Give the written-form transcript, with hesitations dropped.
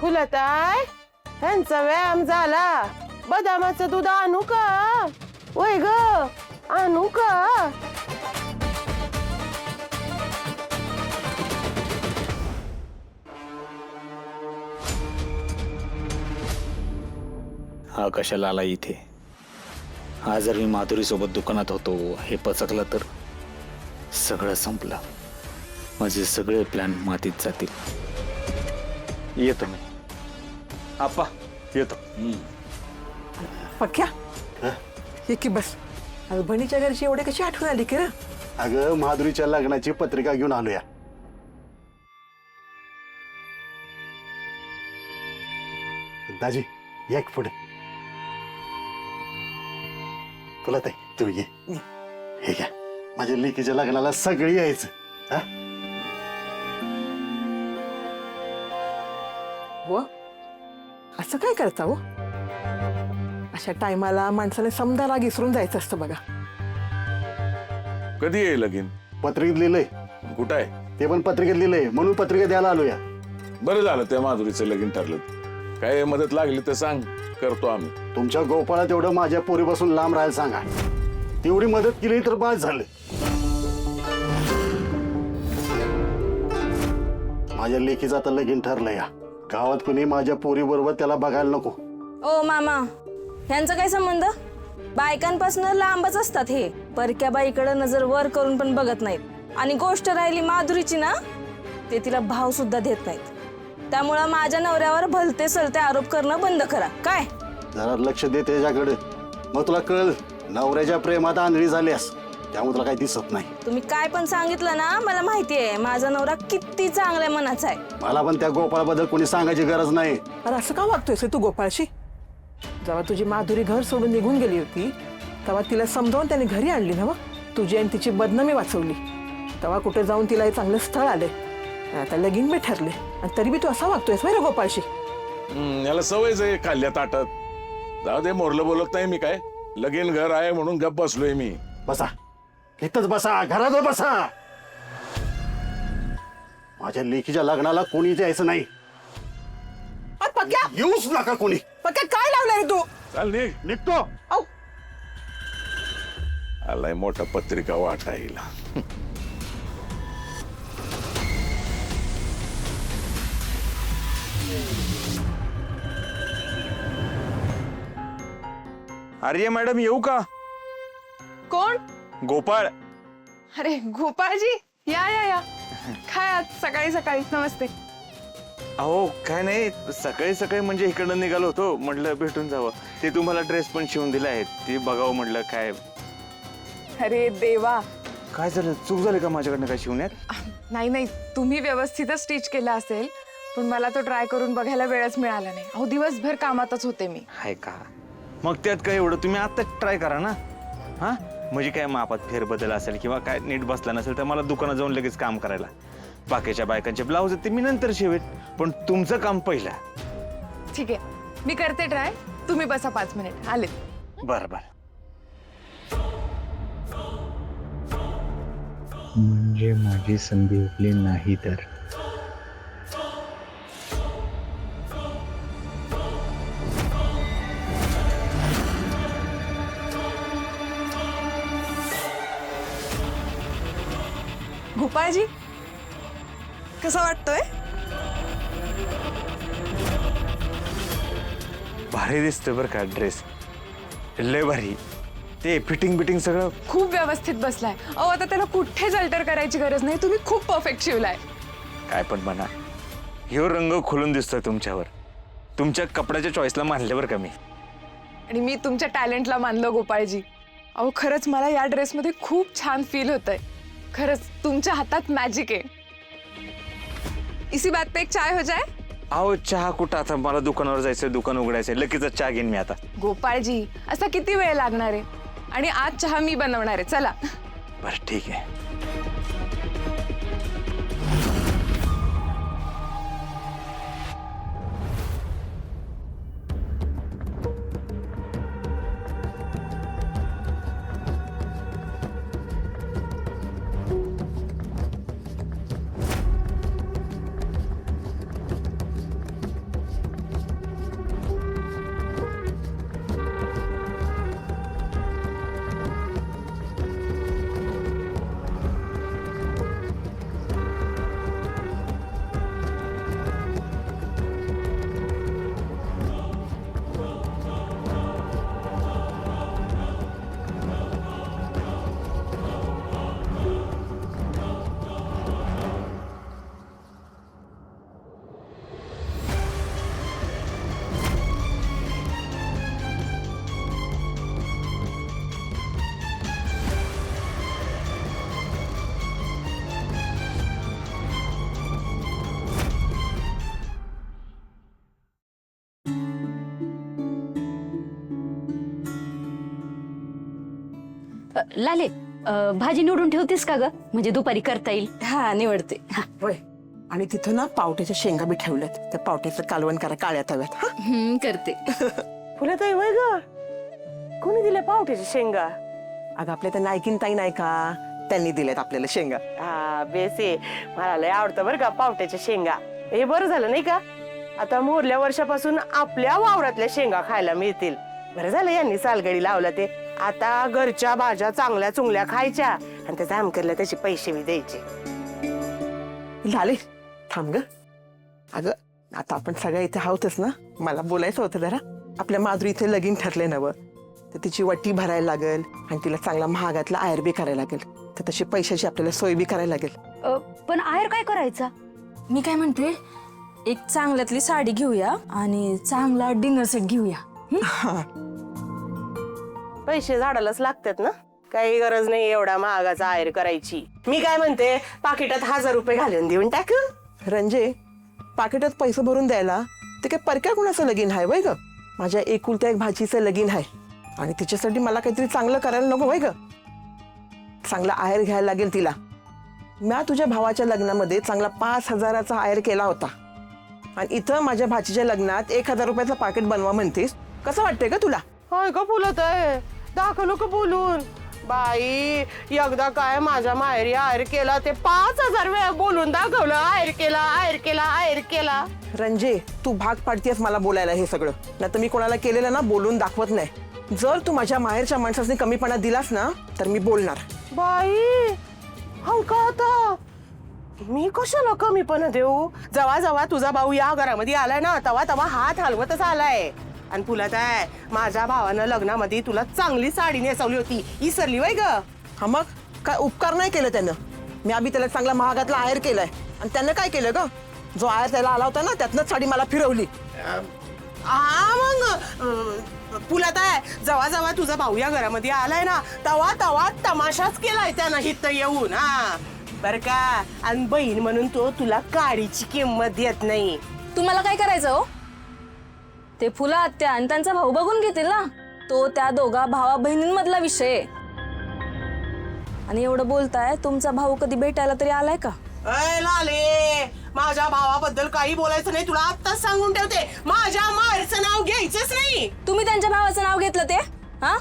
फुलताय ह्यांचा व्यायाम झाला. बदामाचं दूध आणू का? वय ग आणू का? हा कशाला आला इथे? हा जर मी माधुरी सोबत दुकानात होतो हे पचकलं तर सगळं संपलं. माझे सगळे प्लॅन मातीत जातील. येतो मी. आप्पा येतो. पक्या हे की बस. अगं बहिणीच्या घरची एवढे कशी आठवण आली की रे? अगं माधुरीच्या लग्नाची पत्रिका घेऊन आलोया. दाजी एक पुढे. तुला ताई तू ये. हे घ्या माझ्या लेकीच्या लग्नाला सगळी यायचं. हा हो असं काय करता हो? अशा टायमाला माणसाने समजा राग विसरून जायचं असतं बघा. कधी येईल लगीन? पत्रिकेत लिहिलंय. कुठं आहे? ते पण पत्रिकेत लिहिलंय म्हणून पत्रिका द्यायला आलोया. बरं झालं त्या माधुरीचं लगीन ठरलं. काय मदत लागली तर सांग, करतो आम्ही. तुमच्या गोपाळात तेवढं माझ्या पोरीपासून लांब राहायला सांगा. तेवढी मदत केली तर बास झालं. माझ्या लेकीचं आता लगीन ठरलंय. गावात कुणी माझ्या पोरी बरोबर त्याला बघायला नको. ओ मामा, ह्यांचा काय संबंध? बायकांपासून लांबच असतात हे. परक्या बाईकडे नजर वर करून पण बघत नाहीत. आणि गोष्ट राहिली माधुरीची ना, ते तिला भाव सुद्धा देत नाहीत. त्यामुळे माझ्या नवऱ्यावर भलते सलते आरोप करणं बंद करा. काय जरा लक्ष दे त्याच्याकडे, मग तुला कळल. नवऱ्याच्या प्रेमात आंधळी झाल्यास त्यामुळे तुला काही दिसत नाही. तुम्ही काय पण सांगितलं ना, मला माहिती आहे माझा नवरा किती चांगल्या मनाचा आहे. मला पण त्या गोपाळबद्दल कोणी सांगायची गरज नाही. अरे असं का वागतोयस तू गोपाळशी? जेव्हा तुझी माधुरी घर सोडून निघून गेली होती तेव्हा तिला समजावून त्याने घरी आणली ना. तुझी आणि तिची बदनामी वाचवली. तेव्हा कुठे जाऊन तिला हे चांगलं स्थळ आले. आता लगीन बी ठरले आणि तरी बी तू असा वागतोयस बरं गोपाळशी? याला सवयच आहे खाल्ल्या ताटात. जाऊ दे, मोरलं बोलत नाही मी. काय लगीन घर आहे म्हणून गप्प बसलोय मी. बसा इथंच बसा, घरात बसा. माझ्या लेकीच्या लग्नाला कोणी जायचं नाही. पक्या येऊच नका कोणी. पक्या काय लावणार रे तू? चाल निघ. निघतो. आलाय मोठा पत्रिका वाटायला. आर्य मॅडम येऊ का? कोण? गोपाळ. अरे गोपाळजी, या या या. काय आज सकाळी सकाळी? नमस्ते. अहो काय नाही, सकाळी सकाळी म्हणजे इकडनं निघालो होतो, म्हटलं भेटून जावं. ते तुम्हाला ड्रेस पण शिवून दिला आहे, ते बघावं म्हटलं. काय अरे देवा, काय झालं? चूक झाली का माझ्याकडनं काय शिवण्यात? नाही नाही, तुम्ही व्यवस्थितच स्टिच केला असेल, पण मला तो ट्राय करून बघायला वेळच मिळाला नाही. अहो दिवसभर कामातच होते मी. हाय का? मग त्यात काय एवढं, तुम्ही आता ट्राय करा ना. हा म्हणजे काय मापात फेरबदल असेल किंवा काय नीट बसला नसेल तर मला दुकानात जाऊन लगेच काम करायला. बाकीच्या बायकांचे ब्लाऊज ते मी नंतर शिवेन, पण तुमचं काम पहिला. ठीक आहे, मी करते ट्राय. तुम्ही बसा 5 मिनिट, आले. बरं बरं. म्हणजे माझी संधी हुकली नाही तर गोपाळजी, कसा वाटतोय? भारी दिसतोय बरं का ड्रेस. लय भारी. ते फिटिंग बिटिंग सगळं खूप व्यवस्थित बसलाय. अहो आता त्याला कुठेच अल्टर करायची गरज नाही. तुम्ही खूप परफेक्ट शिवलाय. काय पण म्हणा, ह्यो रंग खुलून दिसतोय तुमच्यावर. तुमच्या कपड्याच्या चॉईसला मानले बरं का मी. आणि मी तुमच्या टॅलेंटला मानलं गोपाळजी. अहो खरंच मला या ड्रेसमध्ये खूप छान फील होतंय. खरंच तुमच्या हातात मॅजिक आहे. इसी बात पे एक चाय हो जाए? अहो चहा कुठं, आता मला दुकानावर जायचंय, दुकान उघडायचंय, लगेच चहा घेईन मी आता. गोपाळजी, असा किती वेळ लागणार आहे? आणि आज चहा मी बनवणार आहे. चला. बरं ठीक आहे. लाले भाजी निवडून ठेवतेस का ग? म्हणजे दुपारी करता येईल. हा निवडते. होय. आणि तिथं ना पावट्याच्या शेंगा बी ठेवल्यात. त्या पावट्याचं कालवण करा काळ्या तव्यात. हा? करते. फुलताई वय ग कोणी दिल्या पावट्याच्या शेंगा? अगं आपल्या त्या नायकीन ताई नाही का, त्यांनी दिल्यात आपल्याला शेंगा. हा बेसे मला लय आवडतं बरं का पावट्याच्या शेंगा. हे बरं झालं नाही का, आता मोरल्या वर्षापासून आपल्या वावरातल्या शेंगा खायला मिळतील. बरं झालं यांनी सालगडी लावला ते. आता घरच्या भाज्या चांगल्या चुंगल्या खायच्या आणि त्याचा आमकरला त्याचे पैसे बी द्यायचे. झाले थांब ग. अगं आता आपण सगळ्या इथे आहोतच ना, मला बोलायचं होतं जरा. आपल्या माधुरी इथे लगीन ठरले नवं, तर तिची वटी भरायला लागेल आणि तिला चांगला महागातला आयर बी करायला लागेल. तर तशी पैशाची आपल्याला सोय बी करायला लागेल. पण आहेर काय करायचा? मी काय म्हणते, एक चांगल्यातली साडी घेऊया आणि चांगला डिनर सेट घेऊया. पैसे झाडालाच लागतात ना, काही गरज नाही एवढा महागाचा आयर करायची. मी काय म्हणते, पाकिटात 1000 रुपये घालून देऊन टाक. रंजे, पाकिटात पैसे भरून द्यायला ते काय परक्या कुणाचं लगीन आहे वय ग? माझ्या एकुलत्या एक भाचीचं लगीन आहे आणि तिच्यासाठी मला काहीतरी चांगलं करायला नको वय ग? चांगला आयर घ्यायला लागेल तिला. मी तुझ्या भावाच्या लग्नामध्ये चांगला 5000चा आयर केला होता आणि इथं माझ्या भाचीच्या लग्नात 1000 रुपयाचं पाकिट बनवा म्हणतेस. कसं वाटतंय का तुला? होय का फुलताई, दाखवलं का बोलून? बाई एकदा काय माझ्या माहेरी आयर केला ते 5000 वेळा बोलून दाखवलं. आयर केला, आयर केला, आयर केला. रंजे, तू भाग पाडतीयस मला बोलायला हे सगळं. नाही तर मी कोणाला केलेलं ना बोलून दाखवत नाही. जर तू माझ्या माहेरच्या माणसाने कमीपणा दिलास ना तर मी बोलणार. बाई हो का, आता मी कशाला कमीपणा देऊ? जवा जवा तुझा भाऊ या घरामध्ये आलाय ना, तवा तवा हात हलवतच आलाय. आणि फुलात आहे, माझ्या भावानं लग्नामध्ये तुला चांगली साडी नेसवली होती, विसरली वय ग? हा मग काय उपकार नाही केलं त्यानं. मी आधी त्याला चांगला महागातला आयर केलाय आणि त्यानं काय केलं ग? जो आयर त्याला आला होता ना त्यातनंच साडी मला फिरवली. हा मग फुलात आहे, जवा जवा तुझा भाऊ या घरामध्ये आलाय ना तवा तवा तमाशाच केलाय त्यानं हित येऊन. हा बर का, आणि बहीण म्हणून तो तुला काडीची किंमत देत नाही. तुम्हाला काय करायचं हो? ते फुला आत्या आणि त्यांचा भाऊ बघून घेतील ना. तो त्या दोघा भावा बहिणींमधला विषय आहे. आणि एवढं बोलताय, तुमचा भाऊ कधी भेटायला तरी आलाय का? अय लाले, माझ्या भावाबद्दल काही बोलायचं नाही, तुला आत्ताच सांगून ठेवते. माझ्या माहेरचं नाव घ्यायचंच नाही. तुम्ही त्यांच्या भावाचं नाव घेतलं ते? हा